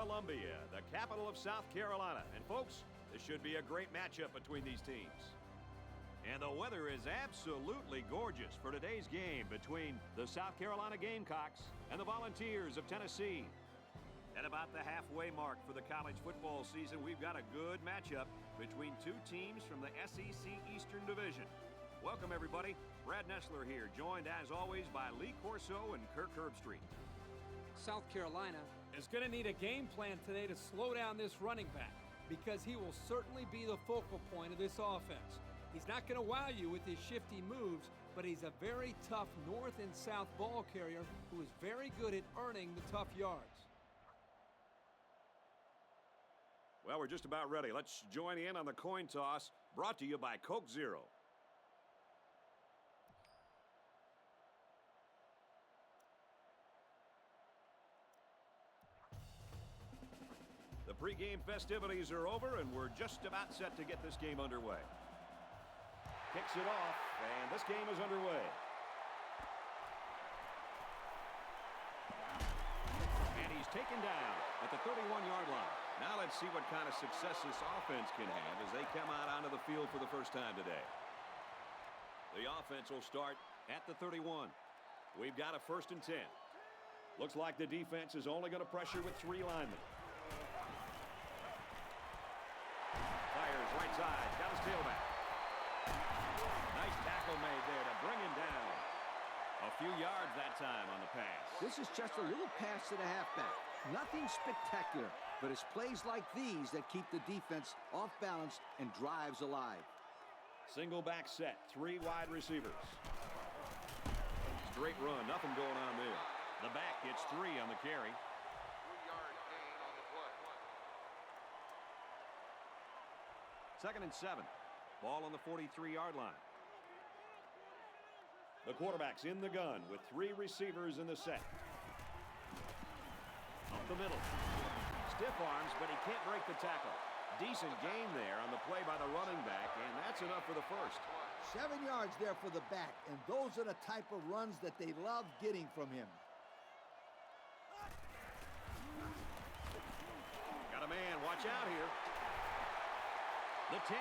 Columbia, the capital of South Carolina. And folks, this should be a great matchup between these teams. And the weather is absolutely gorgeous for today's game between the South Carolina Gamecocks and the Volunteers of Tennessee. At about the halfway mark for the college football season, we've got a good matchup between two teams from the SEC Eastern Division. Welcome, everybody. Brad Nessler here, joined as always by Lee Corso and Kirk Herbstreit. South Carolina is going to need a game plan today to slow down this running back because he will certainly be the focal point of this offense. He's not going to wow you with his shifty moves, but he's a very tough north and south ball carrier who is very good at earning the tough yards. Well, we're just about ready. Let's join in on the coin toss, brought to you by Coke Zero. The pregame festivities are over, and we're just about set to get this game underway. Kicks it off, and this game is underway. And he's taken down at the 31-yard line. Now let's see what kind of success this offense can have as they come out onto the field for the first time today. The offense will start at the 31. We've got a 1st and 10. Looks like the defense is only going to pressure with 3 linemen. Fires right side, got his tailback. Nice tackle made there to bring him down. A few yards that time on the pass. This is just a little pass to the halfback. Nothing spectacular, but it's plays like these that keep the defense off balance and drives alive. Single back set, 3 wide receivers. Straight run, nothing going on there. The back gets 3 on the carry. 3-yard gain on the play. 2nd and 7. Ball on the 43-yard line. The quarterback's in the gun with 3 receivers in the set. Up the middle. Stiff arms, but he can't break the tackle. Decent gain there on the play by the running back, and that's enough for the first. 7 yards there for the back, and those are the type of runs that they love getting from him. Got a man, watch out here. The 10.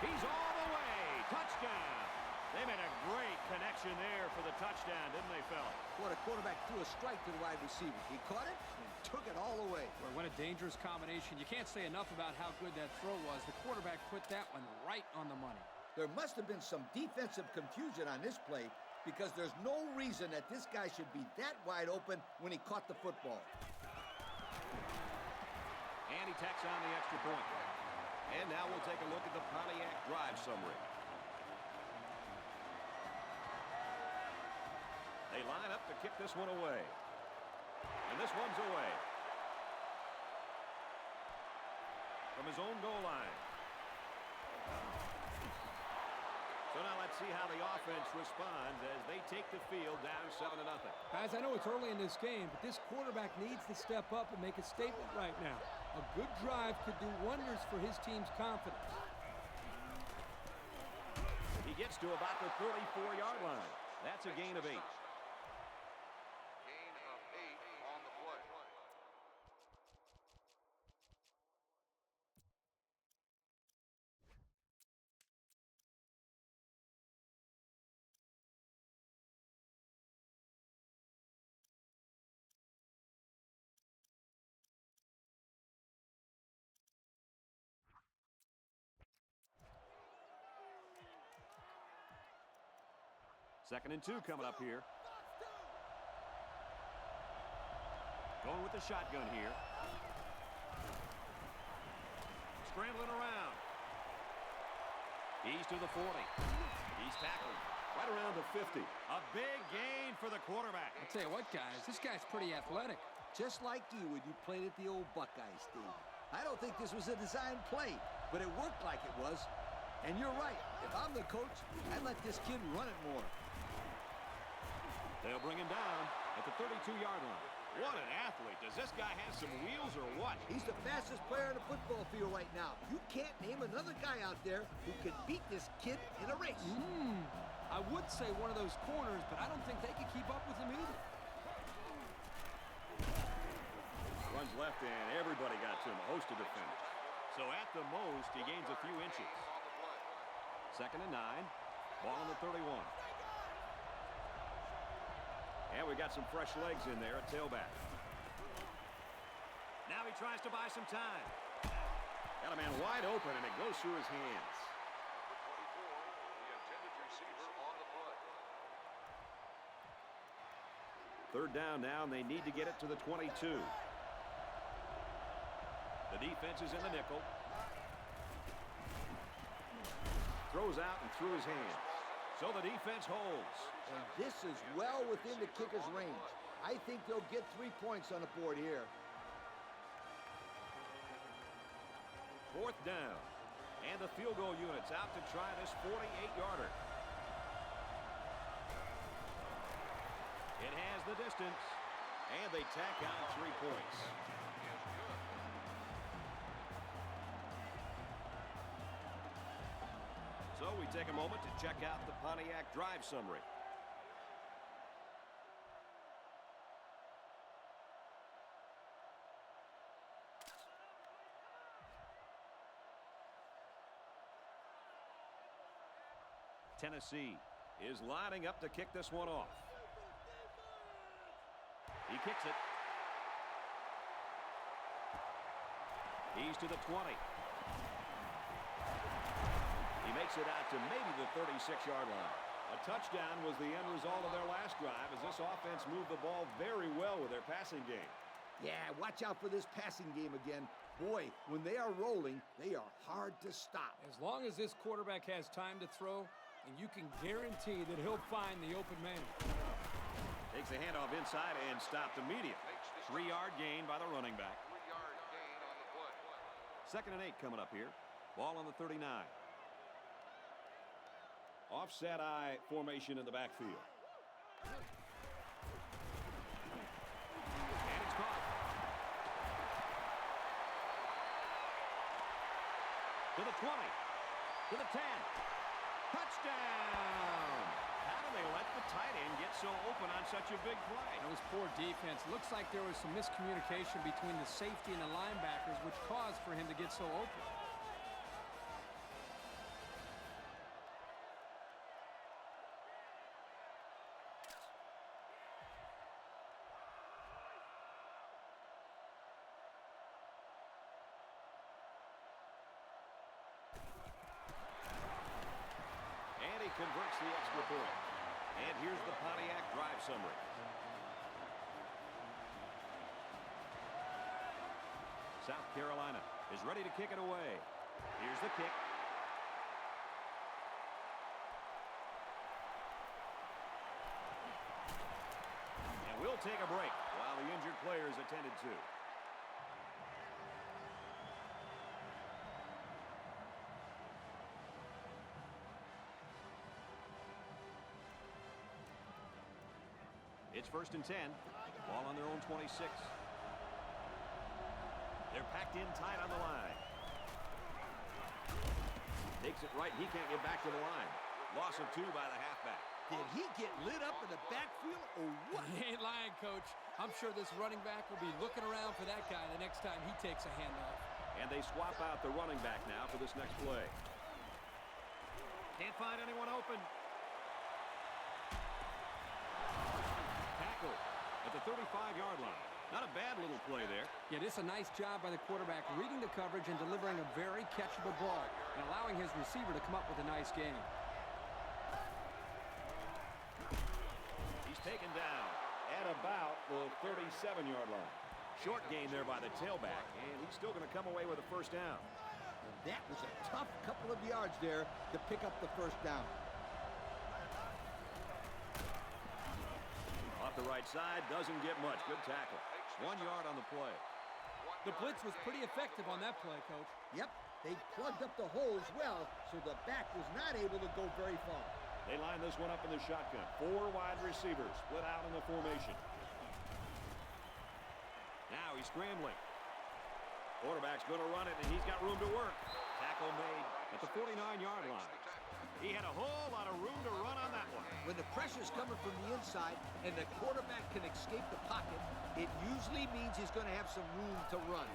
He's all the way. Touchdown. They made a great connection there for the touchdown, didn't they, fella? Boy, the quarterback threw a strike to the wide receiver. He caught it and took it all the way. Boy, what a dangerous combination. You can't say enough about how good that throw was. The quarterback put that one right on the money. There must have been some defensive confusion on this play because there's no reason that this guy should be that wide open when he caught the football. And he tacks on the extra point. And now we'll take a look at the Pontiac drive summary. They line up to kick this one away. And this one's away. From his own goal line. So now let's see how the offense responds as they take the field down 7-0. Guys, I know it's early in this game, but this quarterback needs to step up and make a statement right now. A good drive could do wonders for his team's confidence. He gets to about the 34-yard line. That's a gain of 8. Gain of 8 on the play. Second and 2 coming up here. Going with the shotgun here. Scrambling around. He's to the 40. He's tackled right around the 50. A big gain for the quarterback. I'll tell you what, guys, this guy's pretty athletic. Just like you when you played at the old Buckeyes Stadium. I don't think this was a designed play, but it worked like it was. And you're right. If I'm the coach, I'd let this kid run it more. They'll bring him down at the 32-yard line. What an athlete. Does this guy have some wheels or what? He's the fastest player on the football field right now. You can't name another guy out there who can beat this kid in a race. I would say one of those corners, but I don't think they can keep up with him either. Runs left, and everybody got to him, a host of defenders. So at the most, he gains a few inches. 2nd and 9. Ball on the 31. And we got some fresh legs in there at tailback. Now he tries to buy some time. Got a man wide open, and it goes through his hands. The intended receiver on the play. 3rd down now, and they need to get it to the 22. The defense is in the nickel. Throws out and through his hands. So the defense holds. And this is well within the kicker's range. I think they'll get 3 points on the board here. 4th down. And the field goal unit's out to try this 48-yarder. It has the distance. And they tack on 3 points. So we take a moment to check out the Pontiac drive summary. Tennessee is lining up to kick this one off. He kicks it. He's to the 20. He makes it out to maybe the 36-yard line. A touchdown was the end result of their last drive as this offense moved the ball very well with their passing game. Yeah, watch out for this passing game again. Boy, when they are rolling, they are hard to stop. As long as this quarterback has time to throw, and you can guarantee that he'll find the open man. Takes the handoff inside and stopped immediately. 3-yard gain by the running back. 3-yard gain on the play. 2nd and 8 coming up here. Ball on the 39. Offset eye formation in the backfield. And it's caught. To the 20. To the 10. Touchdown! How do they let the tight end get so open on such a big play? That was poor defense. Looks like there was some miscommunication between the safety and the linebackers, which caused for him to get so open. Converts the extra point. And here's the Pontiac drive summary. South Carolina is ready to kick it away. Here's the kick. And we'll take a break while the injured player is attended to. It's 1st and 10. Ball on their own 26. They're packed in tight on the line. Takes it right. He can't get back to the line. Loss of 2 by the halfback. Did he get lit up in the backfield or what? He ain't lying, Coach. I'm sure this running back will be looking around for that guy the next time he takes a handoff. And they swap out the running back now for this next play. Can't find anyone open. Tackle at the 35-yard line. Not a bad little play there. Yeah, this is a nice job by the quarterback reading the coverage and delivering a very catchable ball and allowing his receiver to come up with a nice game. He's taken down at about the 37-yard line. Short gain there by the tailback, and he's still going to come away with a first down. And that was a tough couple of yards there to pick up the first down. Off the right side, doesn't get much. Good tackle. 1 yard on the play. The blitz was pretty effective on that play, Coach. Yep, they plugged up the holes well, so the back was not able to go very far. They line this one up in the shotgun. 4 wide receivers split out in the formation. Now he's scrambling. Quarterback's going to run it, and he's got room to work. Tackle made at the 49-yard line. He had a whole lot of room to run on that one. When the pressure's coming from the inside and the quarterback can escape the pocket, it usually means he's going to have some room to run.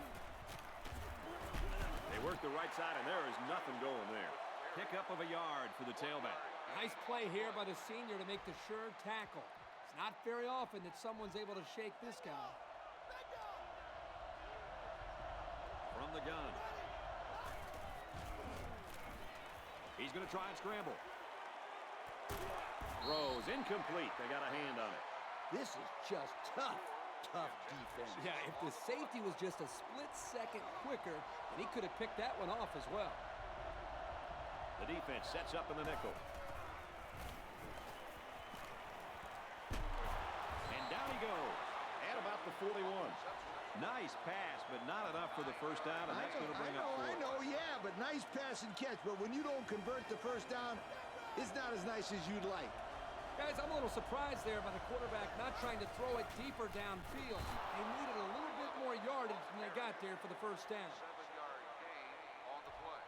They work the right side, and there is nothing going there. Pickup of a yard for the tailback. Nice play here by the senior to make the sure tackle. It's not very often that someone's able to shake this guy. From the gun. He's going to try and scramble. Throws incomplete. They got a hand on it. This is just tough defense. Yeah, if the safety was just a split second quicker, then he could have picked that one off as well. The defense sets up in the nickel. And down he goes. At about the 41. Nice pass, but not enough for the first down, and that's going to bring up 4. I know, yeah, but nice pass and catch. But when you don't convert the first down, it's not as nice as you'd like. Guys, I'm a little surprised there by the quarterback not trying to throw it deeper downfield. They needed a little bit more yardage than they got there for the first down. 7-yard gain on the play.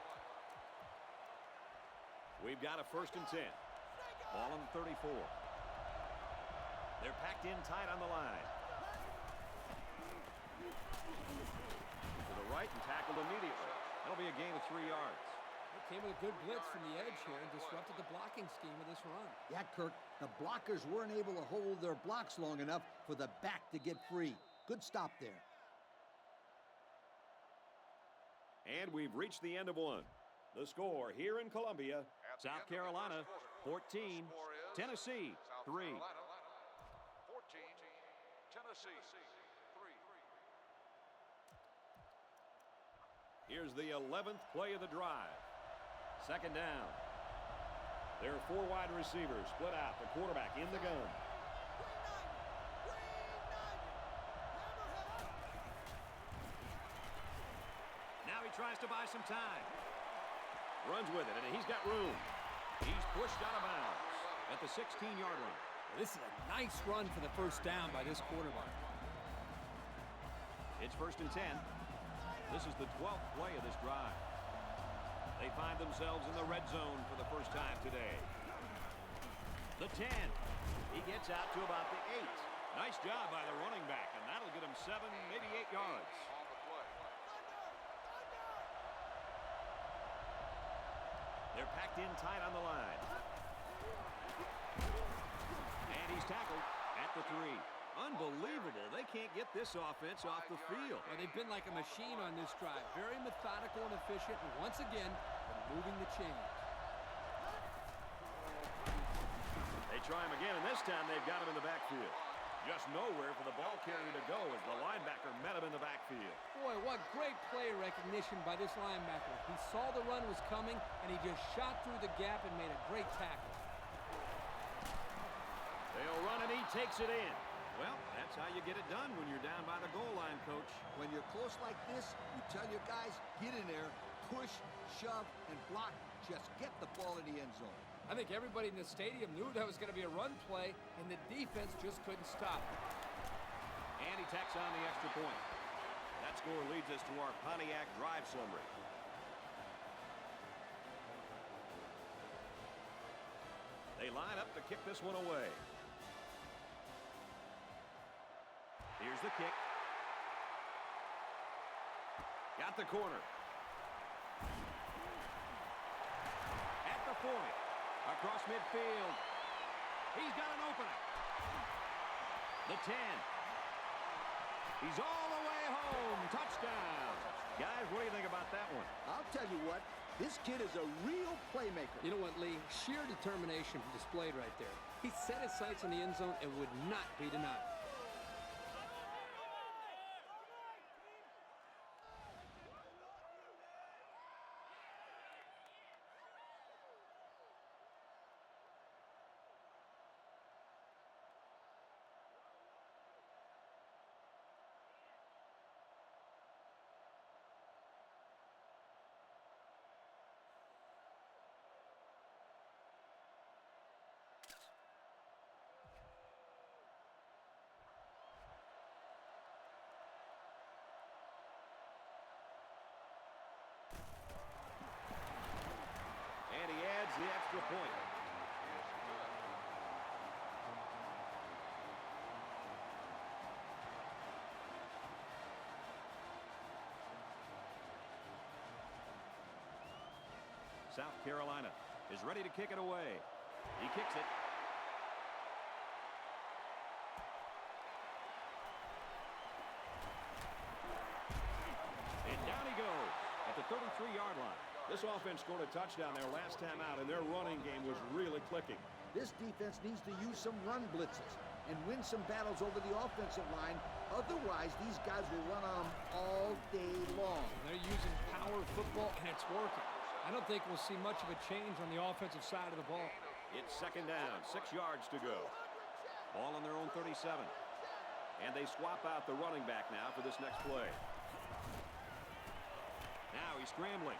We've got a 1st and 10. Ball on the 34. They're packed in tight on the line. To the right and tackled immediately. That'll be a gain of 3 yards. It came with a good blitz from the edge here and disrupted the blocking scheme of this run. Yeah, Kirk, the blockers weren't able to hold their blocks long enough for the back to get free. Good stop there. And we've reached the end of one. The score here in Columbia, At the South end of the Carolina first 14, quarter, the score is Tennessee South 3. Carolina 14, Tennessee 3. Here's the 11th play of the drive. 2nd down. There are 4 wide receivers split out. The quarterback in the gun. Now he tries to buy some time. Runs with it, and he's got room. He's pushed out of bounds at the 16-yard line. This is a nice run for the first down by this quarterback. It's 1st and 10. This is the 12th play of this drive. They find themselves in the red zone for the first time today. The 10. He gets out to about the 8. Nice job by the running back, and that'll get him 7, maybe 8 yards. On the play. They're packed in tight on the line. And he's tackled at the 3. Unbelievable. They can't get this offense off the field. Well, they've been like a machine on this drive. Very methodical and efficient, and once again, moving the chains. They try him again, and this time they've got him in the backfield. Just nowhere for the ball carrier to go as the linebacker met him in the backfield. Boy, what great play recognition by this linebacker. He saw the run was coming, and he just shot through the gap and made a great tackle. They'll run, and he takes it in. Well, that's how you get it done when you're down by the goal line, Coach. When you're close like this, you tell your guys, get in there, push, shove, and block. Just get the ball in the end zone. I think everybody in the stadium knew that was going to be a run play, and the defense just couldn't stop it. And he tacks on the extra point. That score leads us to our Pontiac drive summary. They line up to kick this one away. Here's the kick. Got the corner. At the 40. Across midfield. He's got an opening. The 10. He's all the way home. Touchdown. Guys, what do you think about that one? I'll tell you what, this kid is a real playmaker. You know what, Lee? Sheer determination displayed right there. He set his sights on the end zone and would not be denied. needs the extra point. South Carolina is ready to kick it away. He kicks it. And down he goes at the 33-yard line. This offense scored a touchdown there last time out, and their running game was really clicking. This defense needs to use some run blitzes and win some battles over the offensive line. Otherwise, these guys will run on them all day long. They're using power football, and it's working. I don't think we'll see much of a change on the offensive side of the ball. It's second down, 6 yards to go. Ball on their own 37. And they swap out the running back now for this next play. Now he's scrambling.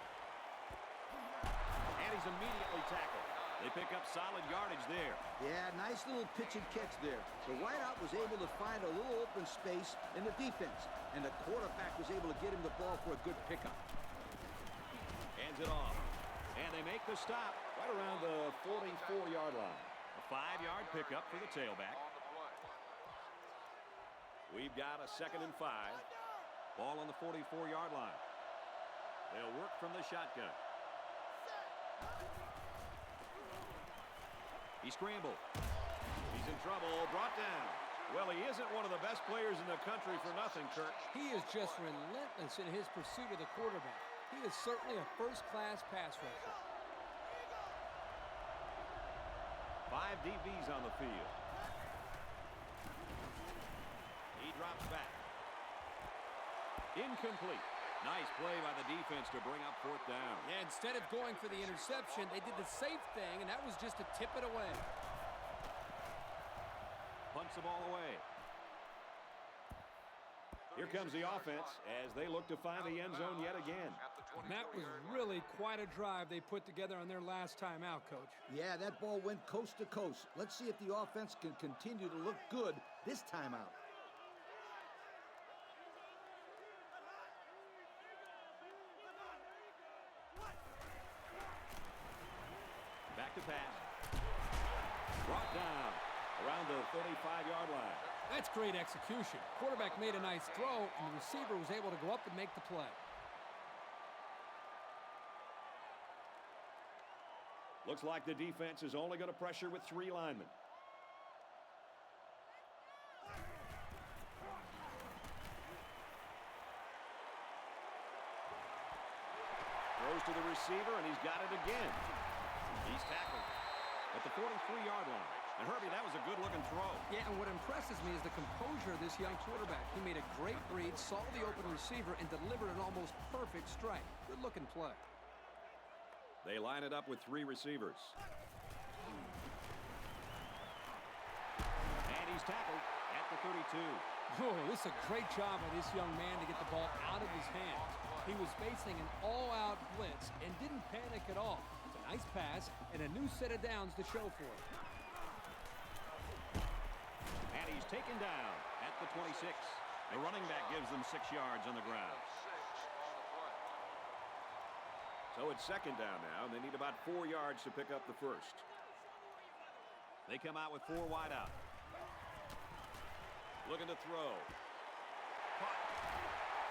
And he's immediately tackled. They pick up solid yardage there. Yeah, nice little pitch and catch there. The wideout was able to find a little open space in the defense, and the quarterback was able to get him the ball for a good pickup. Hands it off. And they make the stop right around the 44-yard line. A 5-yard pickup for the tailback. We've got a 2nd and 5. Ball on the 44-yard line. They'll work from the shotgun. He scrambled. He's in trouble. Brought down. Well, he isn't one of the best players in the country for nothing, Kirk. He is just relentless in his pursuit of the quarterback. He is certainly a first-class pass rusher. 5 DBs on the field. He drops back. Incomplete. Nice play by the defense to bring up 4th down. Yeah, instead of going for the interception, they did the safe thing, and that was just to tip it away. Punts the ball away. Here comes the offense as they look to find the end zone yet again. And that was really quite a drive they put together on their last time out, Coach. Yeah, that ball went coast to coast. Let's see if the offense can continue to look good this time out. Back to pass. Brought down around the 35-yard line. That's great execution. Quarterback made a nice throw, and the receiver was able to go up and make the play. Looks like the defense is only going to pressure with 3 linemen. Throws to the receiver, and he's got it again. He's tackled at the 43-yard line. And, Herbie, that was a good-looking throw. Yeah, and what impresses me is the composure of this young quarterback. He made a great read, saw the open receiver, and delivered an almost perfect strike. Good-looking play. They line it up with 3 receivers. And he's tackled at the 32. Oh, this is a great job by this young man to get the ball out of his hands. He was facing an all-out blitz and didn't panic at all. It's a nice pass and a new set of downs to show for it. And he's taken down at the 26. The running back gives them 6 yards on the ground. So it's 2nd down now, and they need about 4 yards to pick up the first. They come out with 4 wide out. Looking to throw.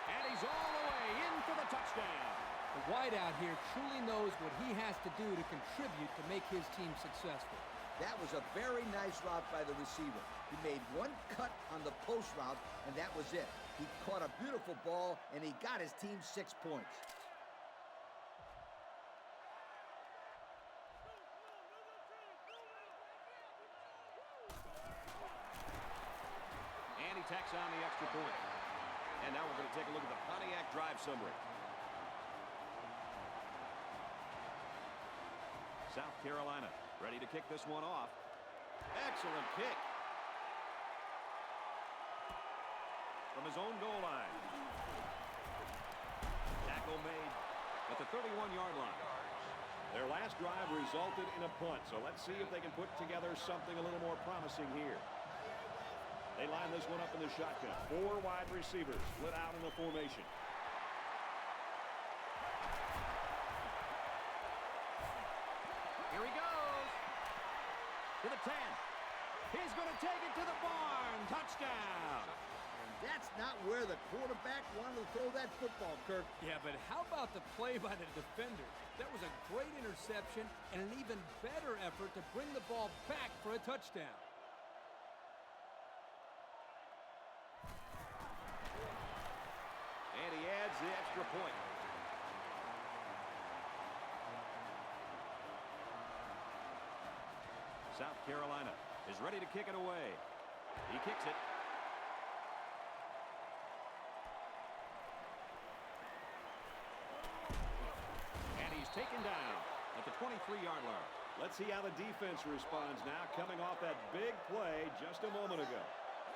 And he's all the way in for the touchdown. The wideout here truly knows what he has to do to contribute to make his team successful. That was a very nice route by the receiver. He made 1 cut on the post route, and that was it. He caught a beautiful ball, and he got his team 6 points. And he tacks on the extra point. And now we're going to take a look at the Pontiac drive summary. South Carolina ready to kick this one off. Excellent kick. From his own goal line. Tackle made at the 31-yard line. Their last drive resulted in a punt, so let's see if they can put together something a little more promising here. They line this one up in the shotgun. 4 wide receivers split out in the formation. He's going to take it to the barn. Touchdown. That's not where the quarterback wanted to throw that football, Kirk. Yeah, but how about the play by the defender? That was a great interception and an even better effort to bring the ball back for a touchdown. And he adds the extra point. South Carolina is ready to kick it away. He kicks it. And he's taken down at the 23-yard line. Let's see how the defense responds now, coming off that big play just a moment ago.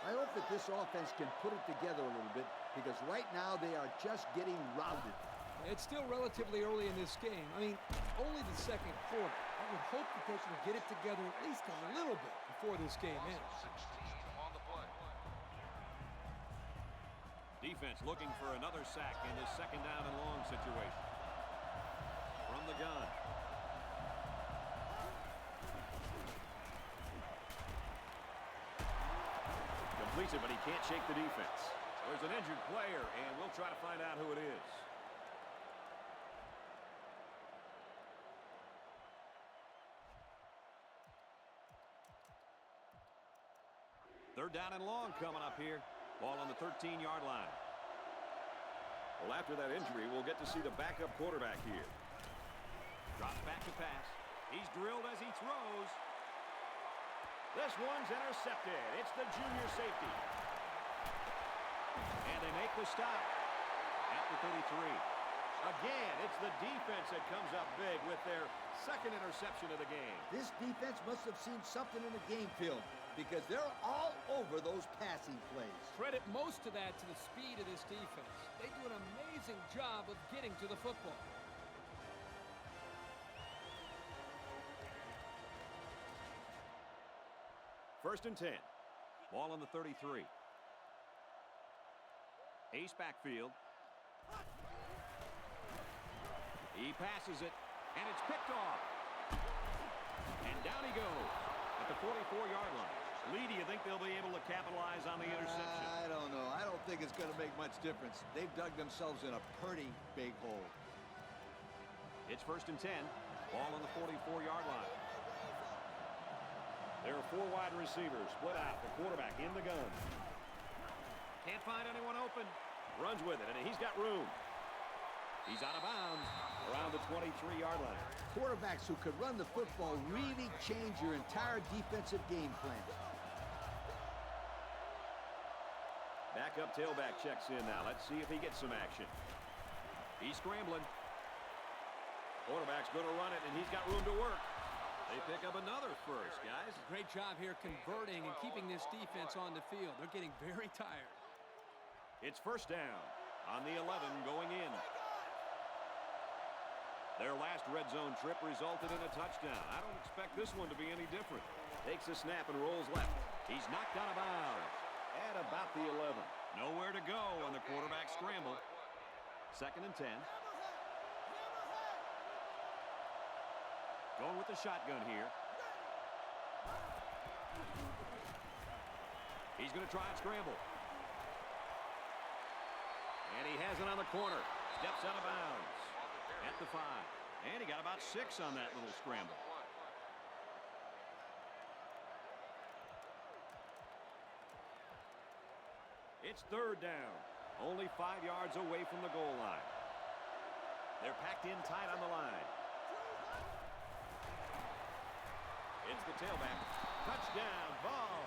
I hope that this offense can put it together a little bit, because right now they are just getting routed. It's still relatively early in this game. I mean, only the second quarter. I would hope that they can get it together at least a little bit before this game ends. 16 on the play. Defense looking for another sack in this second down and long situation. From the gun. Completes it, but he can't shake the defense. There's an injured player, and we'll try to find out who it is. Third down and long coming up here. Ball on the 13-yard line. Well, after that injury, we'll get to see the backup quarterback here. Drops back to pass. He's drilled as he throws. This one's intercepted. It's the junior safety. And they make the stop at the 33. Again, it's the defense that comes up big with their second interception of the game. This defense must have seen something in the game film, because they're all over those passing plays. Credit most of that to the speed of this defense. They do an amazing job of getting to the football. First and 10. Ball on the 33. Ace backfield. He passes it, and it's picked off. And down he goes at the 44-yard line. Lee, do you think they'll be able to capitalize on the interception? I don't know. I don't think it's going to make much difference. They've dug themselves in a pretty big hole. It's first and 10. Ball on the 44-yard line. There are four wide receivers split out. The quarterback in the gun. Can't find anyone open. Runs with it, and he's got room. He's out of bounds around the 23-yard line. Quarterbacks who could run the football really change your entire defensive game plan. Backup tailback checks in now. Let's see if he gets some action. He's scrambling. Quarterback's going to run it, and he's got room to work. They pick up another first, guys. Great job here converting and keeping this defense on the field. They're getting very tired. It's first down on the 11 going in. Their last red zone trip resulted in a touchdown. I don't expect this one to be any different. Takes a snap and rolls left. He's knocked out of bounds at about the 11. Nowhere to go on the quarterback scramble. Second and 10. Going with the shotgun here. He's going to try and scramble. And he has it on the corner. Steps out of bounds at the 5. And he got about 6 on that little scramble. It's third down. Only 5 yards away from the goal line. They're packed in tight on the line. It's the tailback. Touchdown, ball.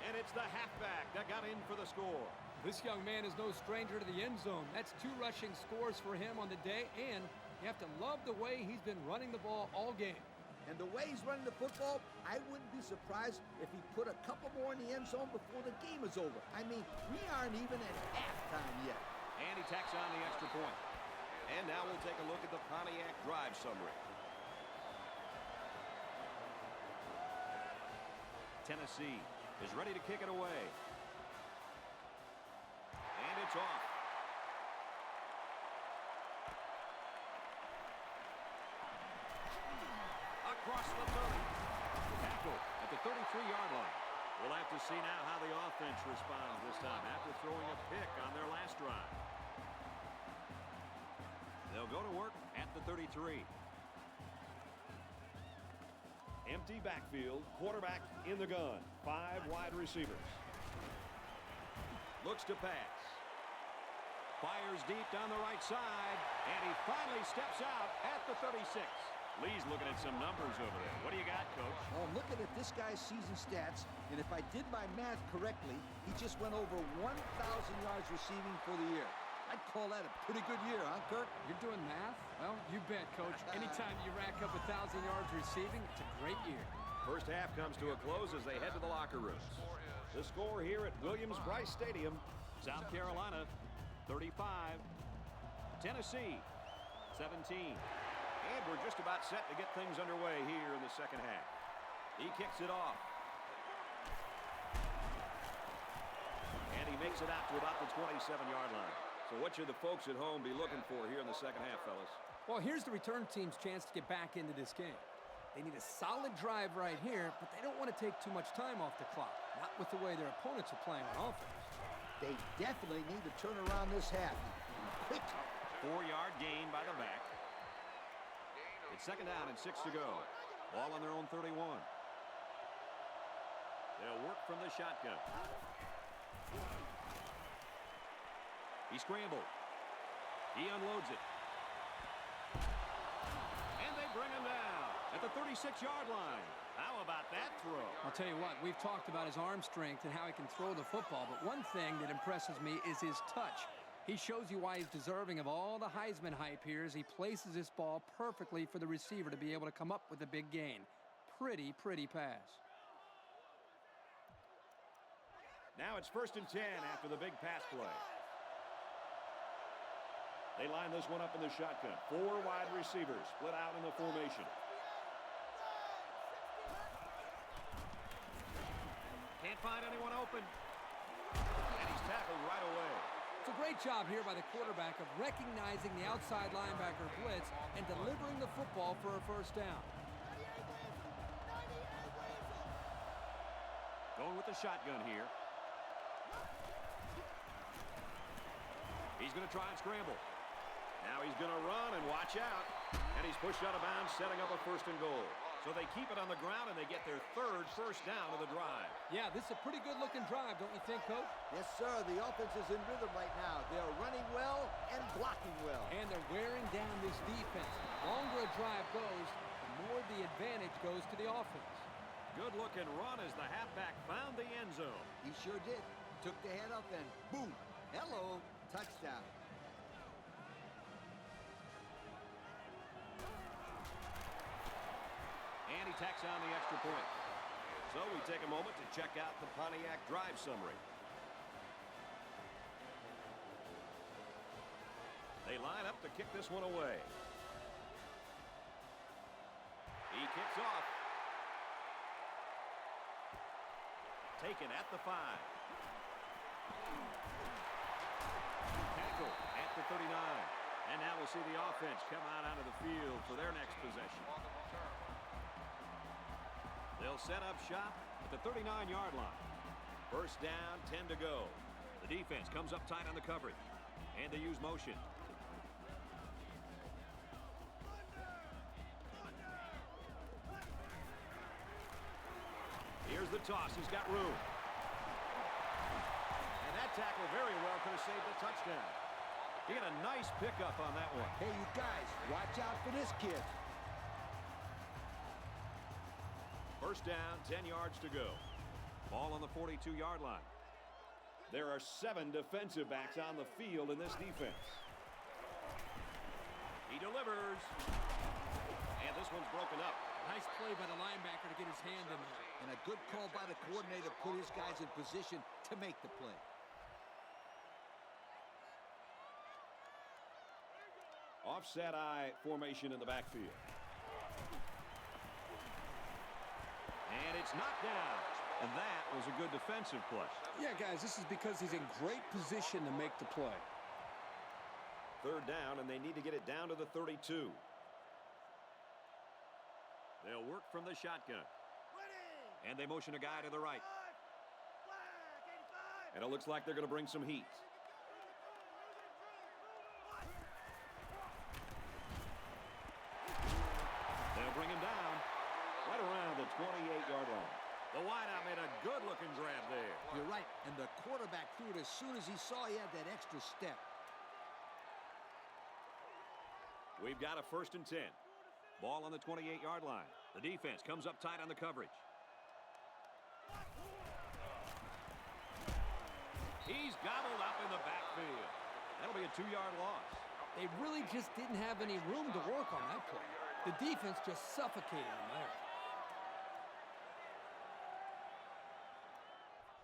And it's the halfback that got in for the score. This young man is no stranger to the end zone. That's 2 rushing scores for him on the day, and you have to love the way he's been running the ball all game. And the way he's running the football, I wouldn't be surprised if he put a couple more in the end zone before the game is over. I mean, we aren't even at halftime yet. And he tacks on the extra point. And now we'll take a look at the Pontiac drive summary. Tennessee is ready to kick it away. And it's off. Across the 30. Tackle at the 33-yard line. We'll have to see now how the offense responds this time after throwing a pick on their last drive. They'll go to work at the 33. Empty backfield, quarterback in the gun. 5 wide receivers. Looks to pass. Fires deep down the right side, and he finally steps out at the 36. Lee's looking at some numbers over there. What do you got, Coach? Well, I'm looking at this guy's season stats, and if I did my math correctly, he just went over 1,000 yards receiving for the year. I'd call that a pretty good year, huh, Kirk? You're doing math? Well, you bet, Coach. Anytime you rack up 1,000 yards receiving, it's a great year. First half comes to a close as they head to the locker rooms. The score here at Williams-Brice Stadium. South Carolina, 35. Tennessee, 17. And we're just about set to get things underway here in the second half. He kicks it off. And he makes it out to about the 27-yard line. So what should the folks at home be looking for here in the second half, fellas? Well, here's the return team's chance to get back into this game. They need a solid drive right here, but they don't want to take too much time off the clock. Not with the way their opponents are playing on offense. They definitely need to turn around this half. Quick. 4-yard gain by the back. It's second down and 6 to go. Ball on their own 31. They'll work from the shotgun. He scrambled. He unloads it. And they bring him down at the 36-yard line. How about that throw? I'll tell you what, we've talked about his arm strength and how he can throw the football, but one thing that impresses me is his touch. He shows you why he's deserving of all the Heisman hype here as he places this ball perfectly for the receiver to be able to come up with a big gain. Pretty pass. Now it's 1st and 10 after the big pass play. They line this one up in the shotgun. 4 wide receivers split out in the formation. Can't find anyone open. And he's tackled right away. It's a great job here by the quarterback of recognizing the outside linebacker blitz and delivering the football for a first down. Going with the shotgun here. He's going to try and scramble. Now he's going to run and watch out. And he's pushed out of bounds, setting up a 1st and goal. So they keep it on the ground, and they get their 3rd first down of the drive. Yeah, this is a pretty good-looking drive, don't you think, Coach? Yes, sir. The offense is in rhythm right now. They are running well and blocking well. And they're wearing down this defense. The longer a drive goes, the more the advantage goes to the offense. Good-looking run as the halfback found the end zone. He sure did. Took the head up and boom. Hello. Touchdown. And he tacks on the extra point. So we take a moment to check out the Pontiac drive summary. They line up to kick this one away. He kicks off. Taken at the 5. Tackle at the 39. And now we'll see the offense come out onto the field for their next possession. They'll set up shop at the 39-yard line. First down, 10 to go. The defense comes up tight on the coverage. And they use motion. Here's the toss. He's got room. And that tackle very well could have saved the touchdown. He got a nice pickup on that one. Hey, you guys, watch out for this kid. First down, 10 yards to go. Ball on the 42-yard line. There are 7 defensive backs on the field in this defense. He delivers. And this one's broken up. Nice play by the linebacker to get his hand in there. And a good call by the coordinator to put his guys in position to make the play. Offset eye formation in the backfield. And it's knocked down. And that was a good defensive play. Yeah, guys, this is because he's in great position to make the play. 3rd down, and they need to get it down to the 32. They'll work from the shotgun. And they motion a guy to the right. And it looks like they're going to bring some heat. They'll bring him down right around the 28-yard line. The wideout made a good-looking grab there. You're right, and the quarterback threw it as soon as he saw he had that extra step. We've got a 1st and 10. Ball on the 28-yard line. The defense comes up tight on the coverage. He's gobbled up in the backfield. That'll be a 2-yard loss. They really just didn't have any room to work on that play. The defense just suffocated them there.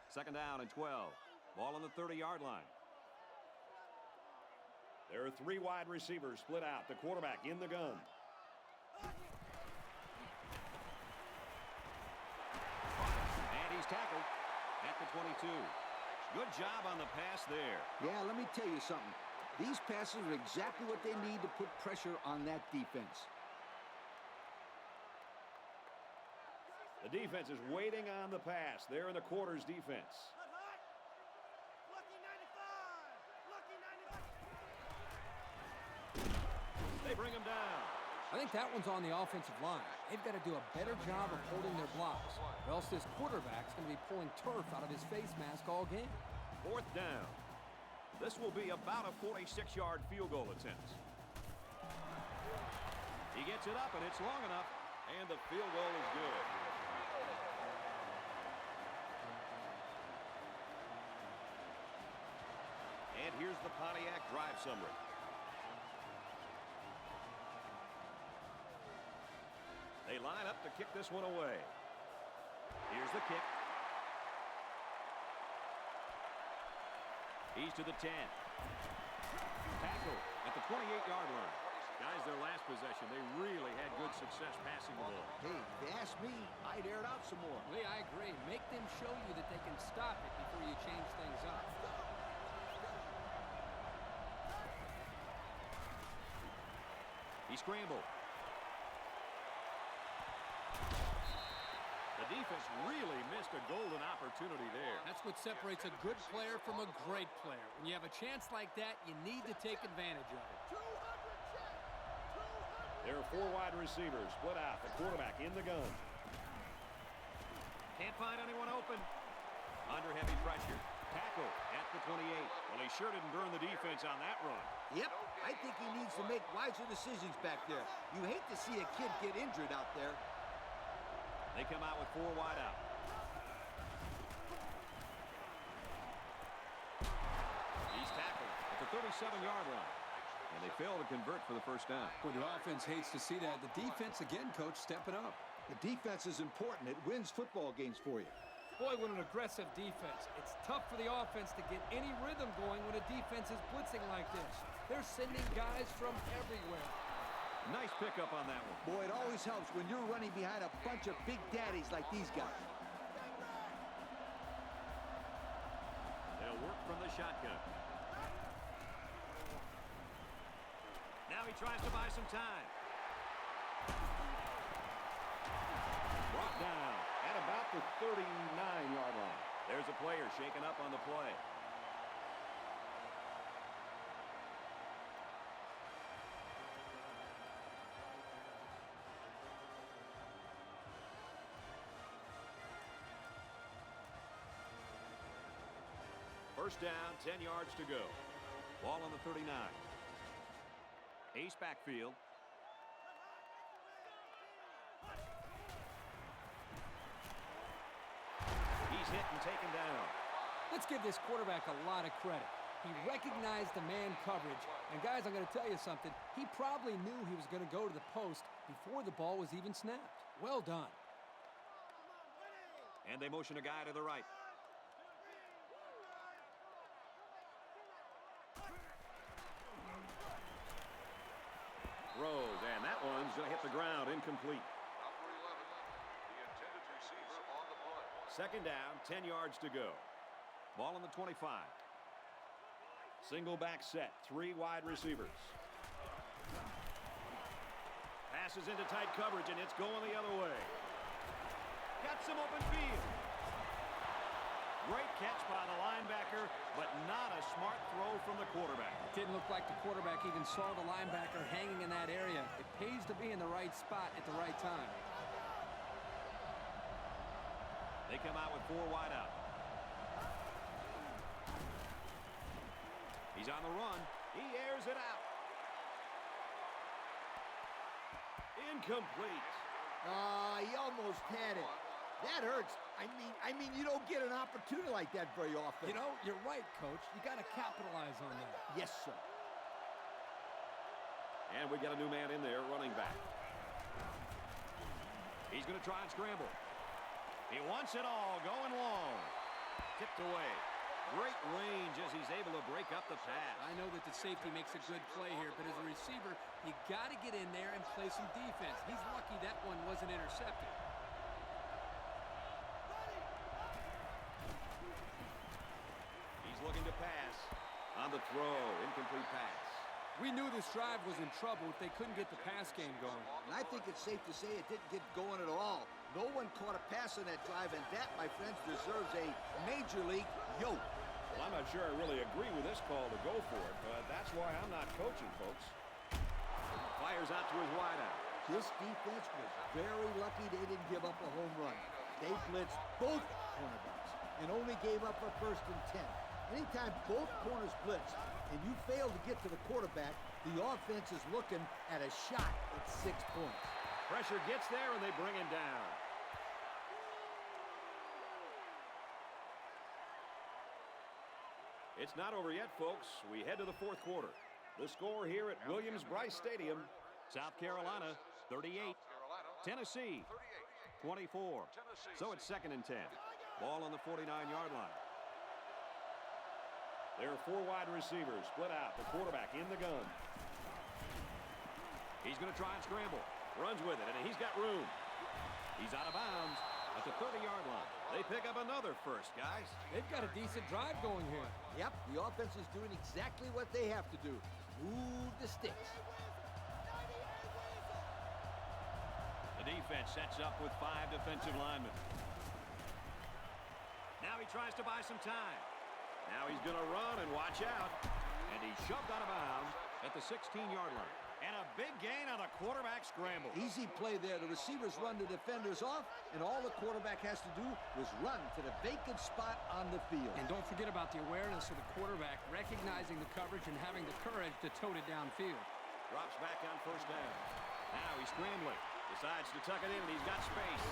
2nd down and 12. Ball on the 30-yard line. There are 3 wide receivers split out. The quarterback in the gun. And he's tackled at the 22. Good job on the pass there. Yeah, let me tell you something. These passes are exactly what they need to put pressure on that defense. The defense is waiting on the pass. They're in the quarters defense. They bring him down. I think that one's on the offensive line. They've got to do a better job of holding their blocks, or else this quarterback's going to be pulling turf out of his face mask all game. 4th down. This will be about a 46-yard field goal attempt. He gets it up, and it's long enough, and the field goal is good. And here's the Pontiac drive summary. They line up to kick this one away. Here's the kick. He's to the 10. Tackle at the 28-yard line. Guys, their last possession, they really had good success passing the ball. Hey, if you ask me, I'd air it out some more. Lee, I agree. Make them show you that they can stop it before you change things up. He scrambled. The defense really missed a golden opportunity there. That's what separates a good player from a great player. When you have a chance like that, you need to take advantage of it. There are 4 wide receivers split out. The quarterback in the gun. Can't find anyone open. Under heavy pressure. Tackle at the 28. Well, he sure didn't burn the defense on that run. Yep, I think he needs to make wiser decisions back there. You hate to see a kid get injured out there. They come out with 4 wide out. He's tackled at the 37-yard line. And they fail to convert for the 1st down. Well, the offense hates to see that. The defense, again, Coach, stepping up. The defense is important. It wins football games for you. Boy, what an aggressive defense. It's tough for the offense to get any rhythm going when a defense is blitzing like this. They're sending guys from everywhere. Nice pickup on that one. Boy, it always helps when you're running behind a bunch of big daddies like these guys. They'll work from the shotgun. Now he tries to buy some time. Brought down At about the 39-yard line. There's a player shaken up on the play. First down, 10 yards to go. Ball on the 39. Ace backfield. He's hit and taken down. Let's give this quarterback a lot of credit. He recognized the man coverage. And, guys, I'm going to tell you something. He probably knew he was going to go to the post before the ball was even snapped. Well done. And they motion a guy to the right. Throws, and that one's going to hit the ground, incomplete. Number 11, the intended receiver on the play. 2nd down, 10 yards to go. Ball on the 25. Single back set, 3 wide receivers. Passes into tight coverage, and it's going the other way. Got some open field. Great catch by the linebacker, but not a smart throw from the quarterback. It didn't look like the quarterback even saw the linebacker hanging in that area. It pays to be in the right spot at the right time. They come out with 4 wide out. He's on the run. He airs it out. Incomplete. He almost had it. That hurts. I mean, you don't get an opportunity like that very often. You know, you're right, Coach. You got to capitalize on that. Yes, sir. And we got a new man in there, running back. He's going to try and scramble. He wants it all, going long. Tipped away. Great range as he's able to break up the pass. I know that the safety makes a good play here, but as a receiver, you got to get in there and play some defense. He's lucky that one wasn't intercepted. He's looking to pass. On the throw, incomplete pass. We knew this drive was in trouble if they couldn't get the pass game going. And I think it's safe to say it didn't get going at all. No one caught a pass on that drive, and that, my friends, deserves a major league yoke. Well, I'm not sure I really agree with this call to go for it, but that's why I'm not coaching, folks. Fires out to his wideout. This defense was very lucky they didn't give up a home run. They blitzed both cornerbacks and only gave up a 1st and 10. Anytime both corners blitz and you fail to get to the quarterback, the offense is looking at a shot at 6 points. Pressure gets there, and they bring him down. It's not over yet, folks. We head to the 4th quarter. The score here at Williams-Brice Stadium, South Carolina 38, Tennessee 24. So it's 2nd and 10. Ball on the 49-yard line. There are 4 wide receivers split out. The quarterback in the gun. He's going to try and scramble. Runs with it, and he's got room. He's out of bounds at the 30-yard line. They pick up another first, guys. They've got a decent drive going here. Yep, the offense is doing exactly what they have to do. Move the sticks. The defense sets up with 5 defensive linemen. Now he tries to buy some time. Now he's going to run and watch out. And he's shoved out of bounds at the 16-yard line. And a big gain on a quarterback scramble. Easy play there. The receivers run the defenders off, and all the quarterback has to do is run to the vacant spot on the field. And don't forget about the awareness of the quarterback, recognizing the coverage and having the courage to tote it downfield. Drops back on 1st down. Now he's scrambling. Decides to tuck it in, and he's got space.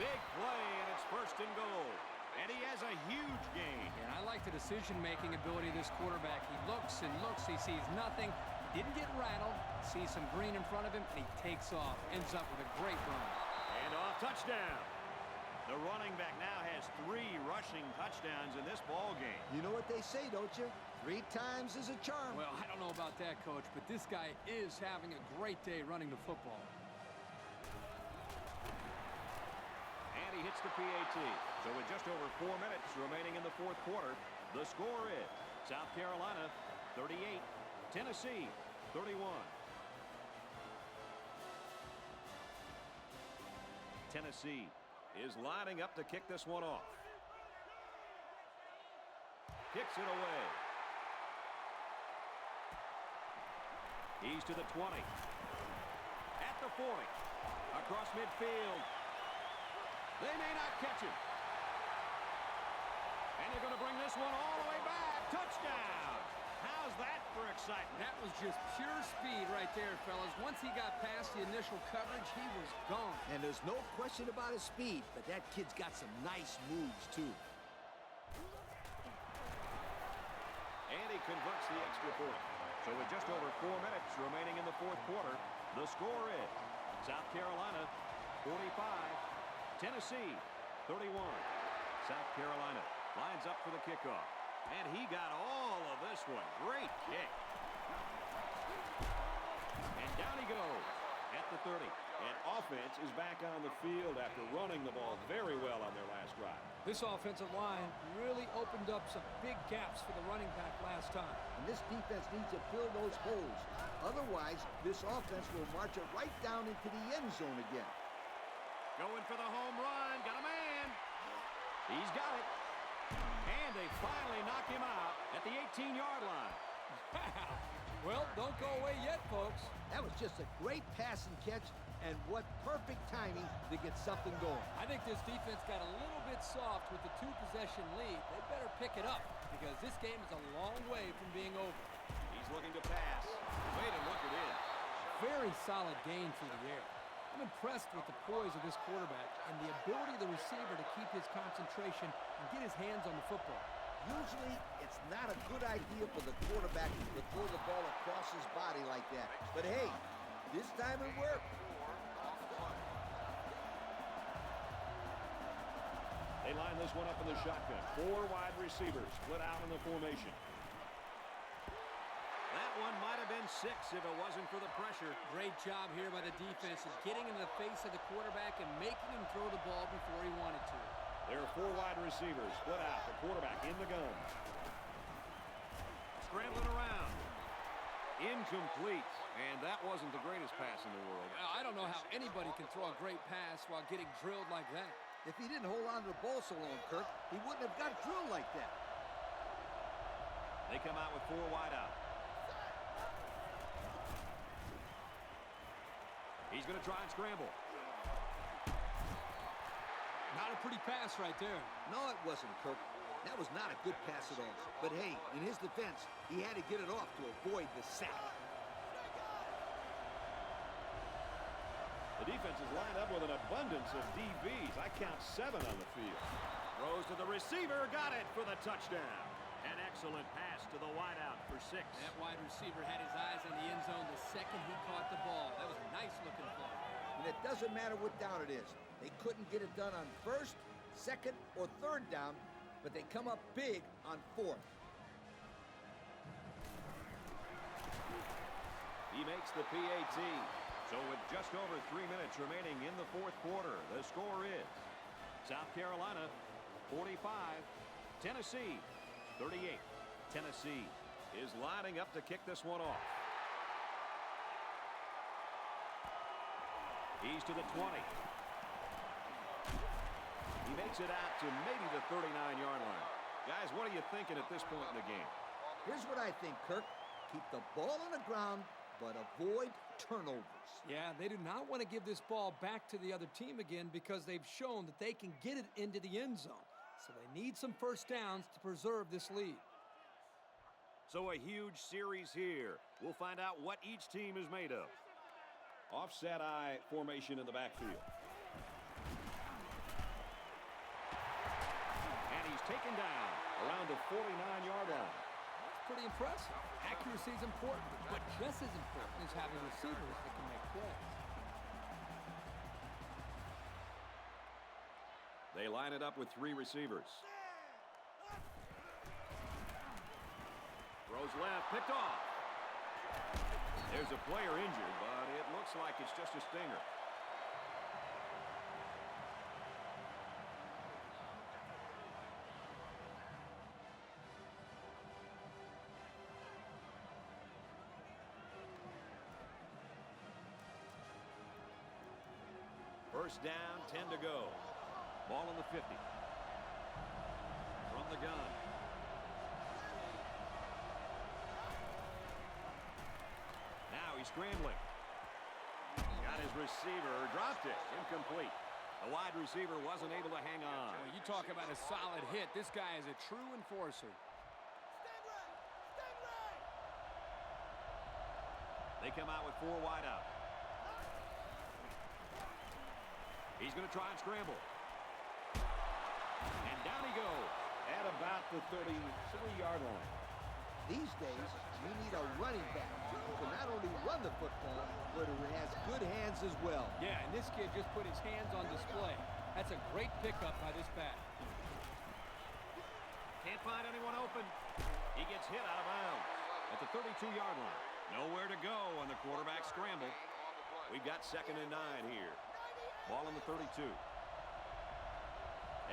Big play, and it's 1st and goal. And he has a huge gain. And I like the decision-making ability of this quarterback. He looks and looks. He sees nothing. Didn't get rattled. Sees some green in front of him, and he takes off. Ends up with a great run. And off, touchdown. The running back now has 3 rushing touchdowns in this ball game. You know what they say, don't you? 3 times is a charm. Well, I don't know about that, Coach, but this guy is having a great day running the football. And he hits the PAT. So with just over 4 minutes remaining in the 4th quarter, the score is South Carolina 38, Tennessee 31. Tennessee is lining up to kick this one off. Kicks it away. He's to the 20. At the 40. Across midfield. They may not catch him. And they're going to bring this one all the way back. Touchdown! How's that for excitement? That was just pure speed right there, fellas. Once he got past the initial coverage, he was gone. And there's no question about his speed, but that kid's got some nice moves, too. And he converts the extra point. So with just over 4 minutes remaining in the 4th quarter, the score is South Carolina 45, Tennessee 31. South Carolina lines up for the kickoff. And he got all of this one. Great kick. And down he goes at the 30. And offense is back on the field after running the ball very well on their last drive. This offensive line really opened up some big gaps for the running back last time. And this defense needs to fill those holes. Otherwise, this offense will march it right down into the end zone again. Going for the home run. Got a man. He's got it. And they finally knock him out at the 18-yard line. Wow. Well, don't go away yet, folks. That was just a great pass and catch, and what perfect timing to get something going. I think this defense got a little bit soft with the two-possession lead. They better pick it up because this game is a long way from being over. He's looking to pass. Way to look it in. Very solid gain through the air. I'm impressed with the poise of this quarterback and the ability of the receiver to keep his concentration and get his hands on the football. Usually, it's not a good idea for the quarterback to throw the ball across his body like that. But hey, this time it worked. They line this one up in the shotgun. 4 wide receivers split out in the formation. That one might have been 6 if it wasn't for the pressure. Great job here by the defense of getting in the face of the quarterback and making him throw the ball before he wanted to. There are 4 wide receivers split out. The quarterback in the gun. Scrambling around. Incomplete. And that wasn't the greatest pass in the world. I don't know how anybody can throw a great pass while getting drilled like that. If he didn't hold on to the ball so long, Kirk, he wouldn't have got drilled like that. They come out with 4 wide out. He's going to try and scramble. Not a pretty pass right there. No, it wasn't, Kirk. That was not a good pass at all. But hey, in his defense, he had to get it off to avoid the sack. The defense is lined up with an abundance of DBs. I count 7 on the field. Throws to the receiver. Got it for the touchdown. An excellent pass to the wideout for 6. That wide receiver had his eyes on the end zone the second he caught the ball. That was a nice-looking play. And it doesn't matter what down it is. They couldn't get it done on 1st, 2nd, or 3rd down, but they come up big on 4th. He makes the PAT. So with just over 3 minutes remaining in the 4th quarter, the score is South Carolina 45, Tennessee 38. Tennessee is lining up to kick this one off. He's to the 20. He makes it out to maybe the 39-yard line. Guys, what are you thinking at this point in the game? Here's what I think, Kirk. Keep the ball on the ground, but avoid turnovers. Yeah, they do not want to give this ball back to the other team again because they've shown that they can get it into the end zone. So they need some first downs to preserve this lead. So a huge series here. We'll find out what each team is made of. Offset eye formation in the backfield. And he's taken down Around the 49-yard line. That's pretty impressive. Accuracy is important, but just as important is having receivers that can make plays. They line it up with 3 receivers. Throws left, picked off. There's a player injured, but it looks like it's just a stinger. First down, 10 to go. Ball on the 50. From the gun. Now he's scrambling. Got his receiver, dropped it, incomplete. The wide receiver wasn't able to hang on. Well, you talk about a solid hit. This guy is a true enforcer. They come out with 4 wide out. He's going to try and scramble. And down he goes. At about the 33-yard line. These days, we need a running back who can not only run the football, but who has good hands as well. Yeah, and this kid just put his hands on display. That's a great pickup by this back. Can't find anyone open. He gets hit out of bounds at the 32-yard line. Nowhere to go on the quarterback scramble. We've got 2nd and 9 here. Ball on the 32.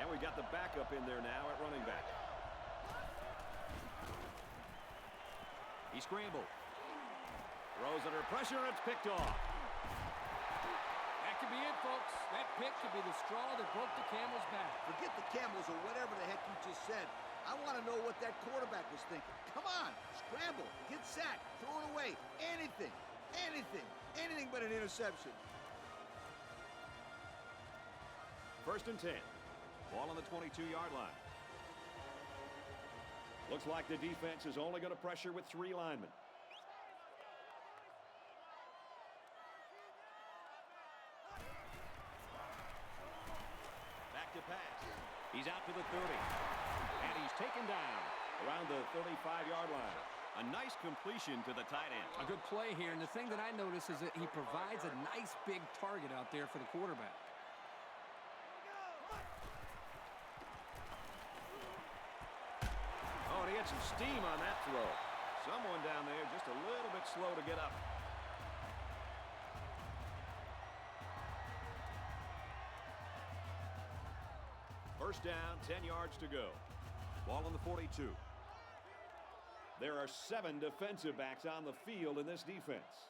And we've got the backup in there now at running back. He scrambled. Throws under pressure. It's picked off. That could be it, folks. That pick could be the straw that broke the camel's back. Forget the Camels or whatever the heck you just said. I want to know what that quarterback was thinking. Come on, scramble, get sacked, throw it away. Anything, anything, anything but an interception. 1st and 10. Ball on the 22-yard line. Looks like the defense is only going to pressure with 3 linemen. Back to pass. He's out to the 30. And he's taken down around the 35-yard line. A nice completion to the tight end. A good play here, and the thing that I notice is that he provides a nice big target out there for the quarterback. Oh, and he had some steam on that throw. Someone down there just a little bit slow to get up. First down, 10 yards to go. Ball on the 42. There are 7 defensive backs on the field in this defense.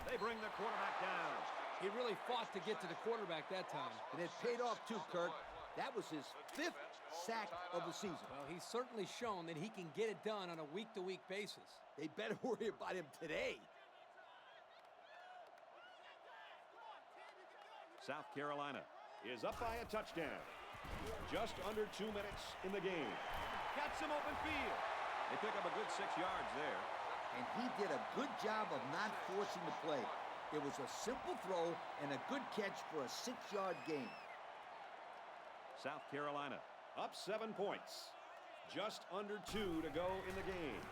They bring the quarterback down. He really fought to get to the quarterback that time. And it paid off too, Kirk. That was his 5th sack of the season. Well, he's certainly shown that he can get it done on a week-to-week basis. They better worry about him today. South Carolina is up by a touchdown. Just under 2 minutes in the game. Got some open field. They pick up a good 6 yards there. And he did a good job of not forcing the play. It was a simple throw and a good catch for a 6-yard gain. South Carolina up 7 points. Just under 2 to go in the game.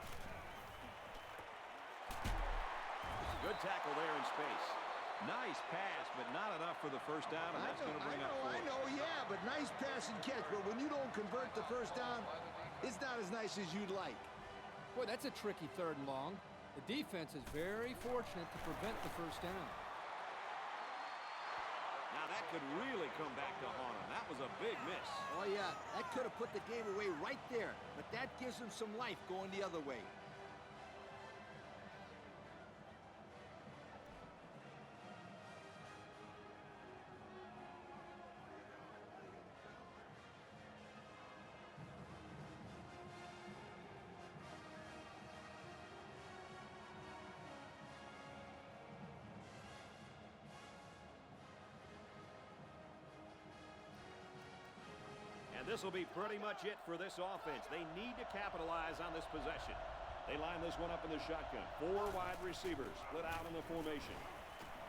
Good tackle there in space. Nice pass, but not enough for the first down, and that's going to bring up 4. I know, yeah, but nice pass and catch. But when you don't convert the first down, it's not as nice as you'd like. Boy, that's a tricky 3rd and long. The defense is very fortunate to prevent the first down. Now that could really come back to haunt him. That was a big miss. Oh, yeah, that could have put the game away right there. But that gives him some life going the other way. And this will be pretty much it for this offense. They need to capitalize on this possession. They line this one up in the shotgun. 4 wide receivers split out in the formation.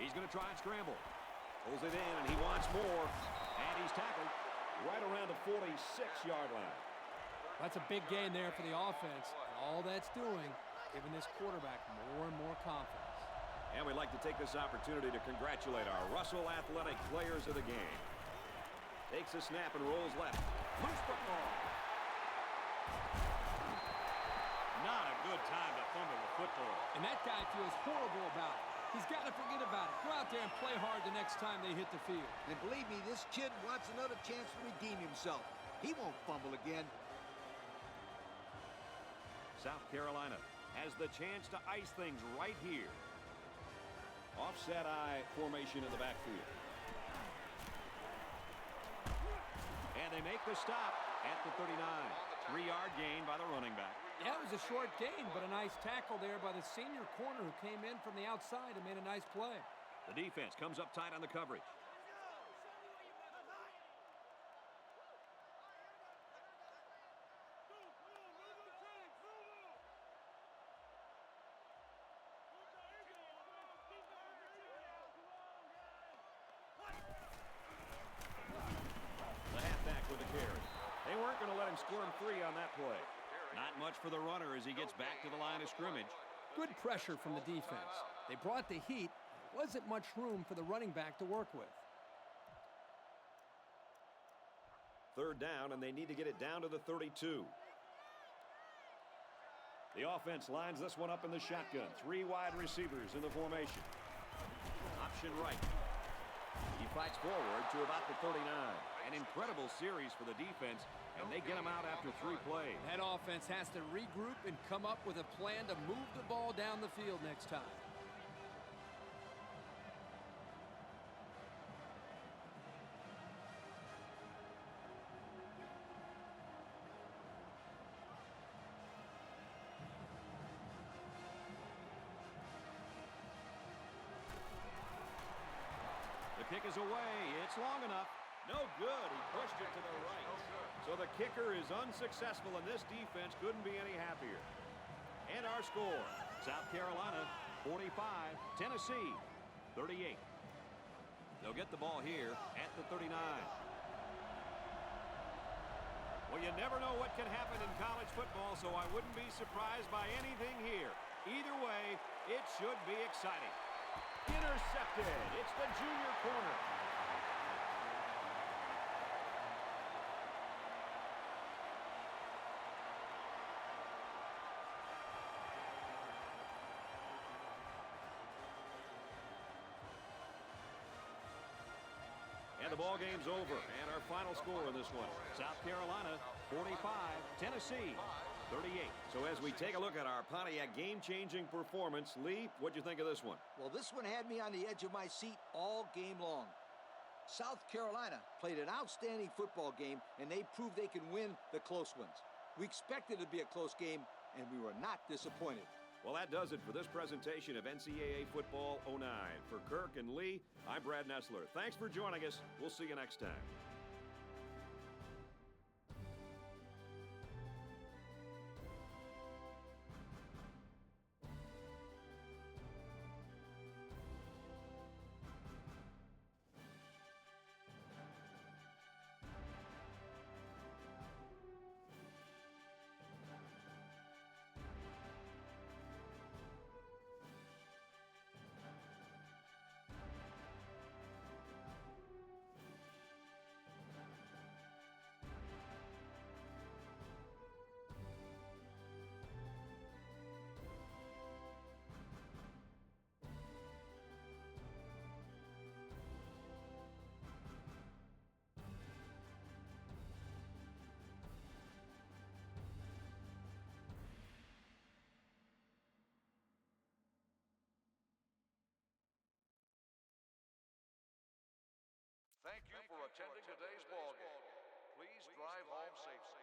He's going to try and scramble. Pulls it in, and he wants more. And he's tackled right around the 46-yard line. That's a big gain there for the offense. And all that's doing, giving this quarterback more and more confidence. And we'd like to take this opportunity to congratulate our Russell Athletic players of the game. Takes a snap and rolls left. Loose football. Not a good time to fumble the football. And that guy feels horrible about it. He's got to forget about it. Go out there and play hard the next time they hit the field. And believe me, this kid wants another chance to redeem himself. He won't fumble again. South Carolina has the chance to ice things right here. Offset I formation in the backfield. And they make the stop at the 39. 3-yard gain by the running back. Yeah, it was a short gain, but a nice tackle there by the senior corner who came in from the outside and made a nice play. The defense comes up tight on the coverage. The halfback with the carry. They weren't going to let him squirm free on that play. Not much for the runner as he gets back to the line of scrimmage. Good pressure from the defense. They brought the heat. There wasn't much room for the running back to work with. 3rd down, and they need to get it down to the 32. The offense lines this one up in the shotgun. 3 wide receivers in the formation. Option right. He fights forward to about the 39. An incredible series for the defense. and they get him out after 3 plays. That offense has to regroup and come up with a plan to move the ball down the field next time. The kick is away. It's long enough. No good. He pushed it to the right. So the kicker is unsuccessful, and this defense couldn't be any happier. And our score, South Carolina 45, Tennessee 38. They'll get the ball here at the 39. Well, you never know what can happen in college football, so I wouldn't be surprised by anything here. Either way, it should be exciting. Intercepted. It's the junior corner. And the ball game's over. And our final score in this one, South Carolina 45, Tennessee 38. So as we take a look at our Pontiac game-changing performance, Lee, what'd you think of this one? Well, this one had me on the edge of my seat all game long. South Carolina played an outstanding football game, and they proved they can win the close ones. We expected it to be a close game, and we were not disappointed. Well, that does it for this presentation of NCAA Football 09. For Kirk and Lee, I'm Brad Nessler. Thanks for joining us. We'll see you next time. Thank you for attending today's ball game. Please drive home safely.